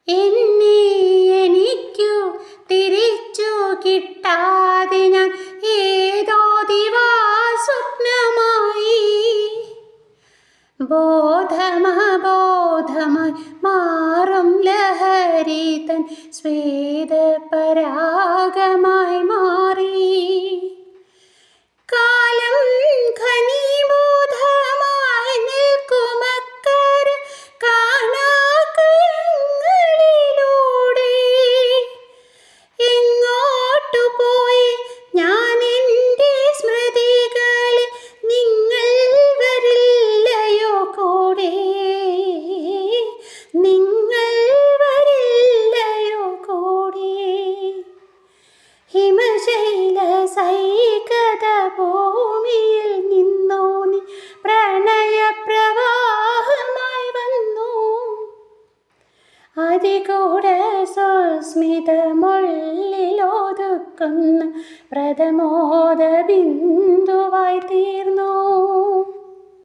എന്നെ എനിക്കു തിരിച്ചു കിട്ടാതെ ഞാൻ ഏതോ ദിവാസ്വപ്നമായി ബോധമബോധമായി മാറും ലഹരി തൻ സ്വേദപരാഗമായി മാറി. കാലം ഘനീഭൂതമായി നിൽക്കുമക്കര കാണാക്കയങ്ങളിലൂടെ എങ്ങോട്ടു പോയി ഞാൻ എൻ്റെ സ്മൃതികളിൽ നിങ്ങൾ വരില്ലയോ കൂടെ, നിങ്ങൾ വരില്ലയോ കൂടെ. ഹിമശൈല സൈകത ഭൂമിയിൽ നിന്നോ നീ പ്രണയപ്രവാഹമായി വന്നു. അതികൂട സുസ്മിതമുള്ളിലൊതുക്കുന്ന പ്രഥമോദ ബിന്ദുവായി തീർന്നു.